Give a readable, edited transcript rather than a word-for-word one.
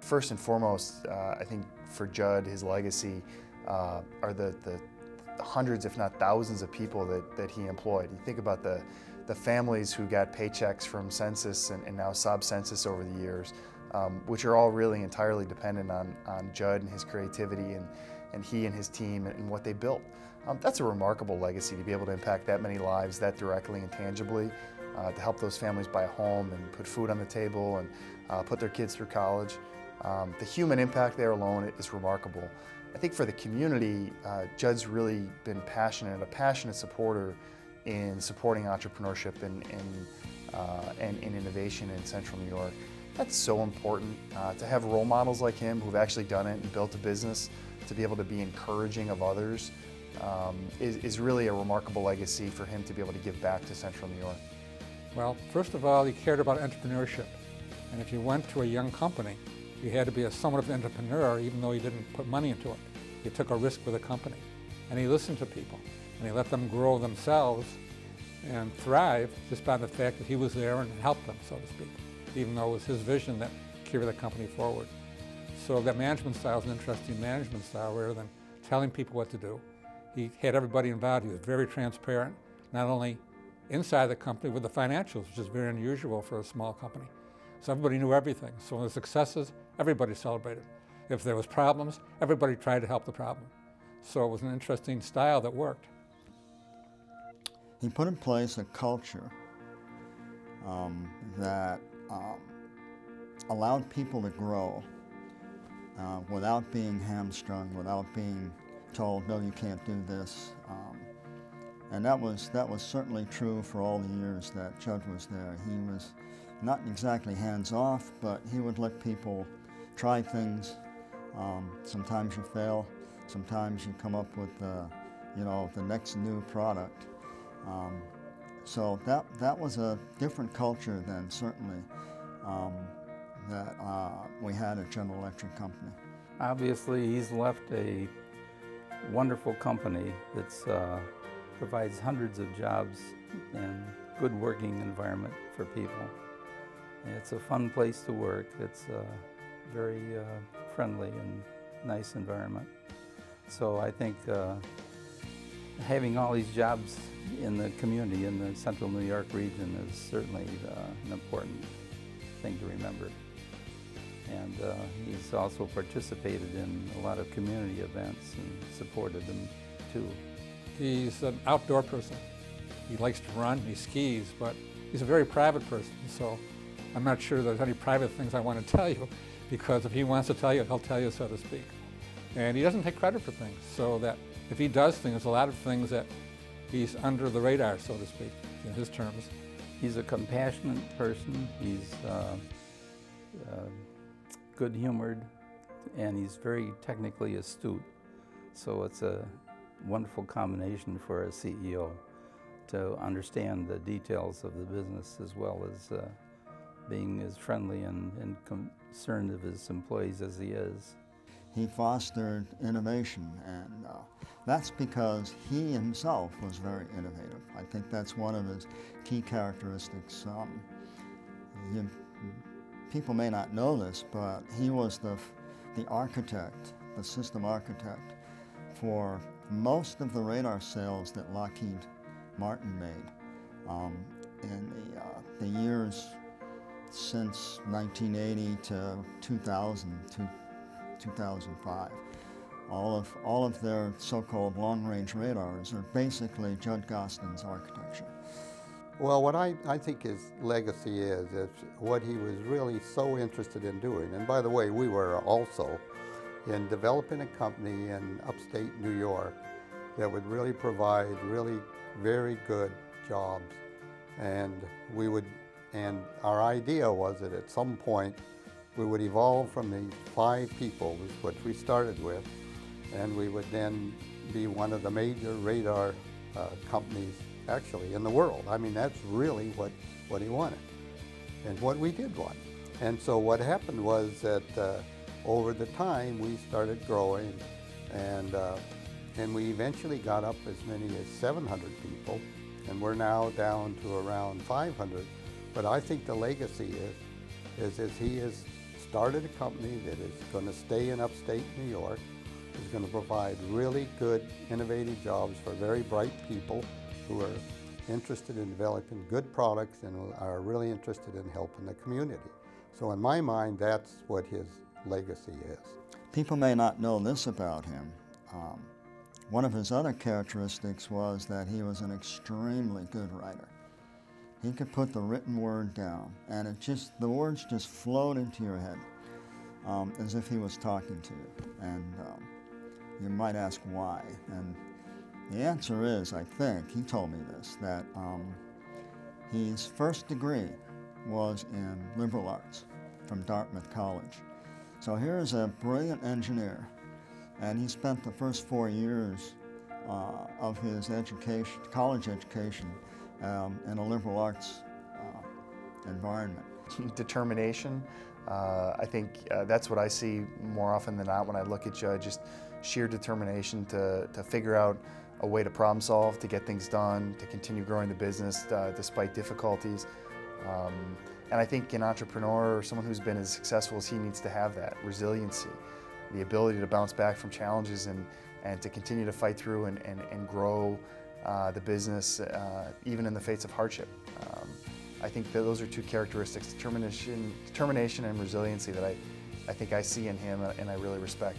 First and foremost, I think for Judd, his legacy are the hundreds, if not thousands, of people that he employed. You think about the families who got paychecks from Sensus and now Saab Sensus over the years, which are all really entirely dependent on Judd and his creativity and he and his team and what they built. That's a remarkable legacy to be able to impact that many lives that directly and tangibly, to help those families buy a home and put food on the table and put their kids through college. The human impact there alone is remarkable. I think for the community, Judd's really been passionate, a passionate supporter in supporting entrepreneurship and innovation in Central New York. That's so important, to have role models like him who've actually done it and built a business, to be able to be encouraging of others, is really a remarkable legacy for him to be able to give back to Central New York. Well, first of all, he cared about entrepreneurship. And if you went to a young company, you had to be somewhat of an entrepreneur, even though he didn't put money into it. He took a risk with a company. And he listened to people. And he let them grow themselves and thrive just by the fact that he was there and helped them, so to speak, even though it was his vision that carried the company forward. So that management style is an interesting management style rather than telling people what to do. He had everybody involved. He was very transparent, not only inside the company with the financials, which is very unusual for a small company. So everybody knew everything. So when the successes, everybody celebrated. If there was problems, everybody tried to help the problem. So it was an interesting style that worked. He put in place a culture that allowed people to grow without being hamstrung, without being told, no, you can't do this. And that was certainly true for all the years that Judd was there. He was not exactly hands-off, but he would let people try things. Sometimes you fail, sometimes you come up with the next new product. So that was a different culture than certainly that we had at General Electric Company. Obviously, he's left a wonderful company that provides hundreds of jobs and good working environment for people. It's a fun place to work. It's a very friendly and nice environment. So I think having all these jobs in the community in the Central New York region is certainly an important thing to remember. And he's also participated in a lot of community events and supported them too. He's an outdoor person. He likes to run, he skis, but he's a very private person, so I'm not sure there's any private things I want to tell you, because if he wants to tell you, he'll tell you, so to speak. And he doesn't take credit for things, so that if he does things, there's a lot of things that he's under the radar, so to speak, in his terms. He's a compassionate person. He's good-humored, and he's very technically astute. So it's a wonderful combination for a CEO to understand the details of the business as well as being as friendly and concerned of his employees as he is. He fostered innovation, and that's because he himself was very innovative. I think that's one of his key characteristics. People may not know this, but he was the architect, the system architect for most of the radar sales that Lockheed Martin made in the years since 1980 to 2000 to 2005. All of their so-called long-range radars are basically Judd Gostin's architecture. Well, what I think his legacy is what he was really so interested in doing. And by the way, we were also in developing a company in upstate New York that would really provide really very good jobs. And our idea was that at some point we would evolve from these 5 people, which we started with, and we would then be one of the major radar companies actually in the world. I mean, that's really what he wanted and what we did want. And so what happened was that over the time we started growing, and we eventually got up as many as 700 people, and we're now down to around 500. But I think the legacy is he has started a company that is going to stay in upstate New York, is going to provide really good, innovative jobs for very bright people who are interested in developing good products and are really interested in helping the community. So in my mind, that's what his legacy is. People may not know this about him. One of his other characteristics was that he was an extremely good writer. He could put the written word down, and the words just flowed into your head as if he was talking to you. And you might ask why. And the answer is, I think, he told me this, that his first degree was in liberal arts from Dartmouth College. So here's a brilliant engineer, and he spent the first 4 years of his education, college education, in a liberal arts environment. Determination, I think that's what I see more often than not when I look at Judd, just sheer determination to figure out a way to problem solve, to get things done, to continue growing the business despite difficulties. And I think an entrepreneur or someone who's been as successful as he needs to have that resiliency, the ability to bounce back from challenges and to continue to fight through and grow the business even in the face of hardship. I think that those are two characteristics, determination and resiliency, that I think I see in him and I really respect.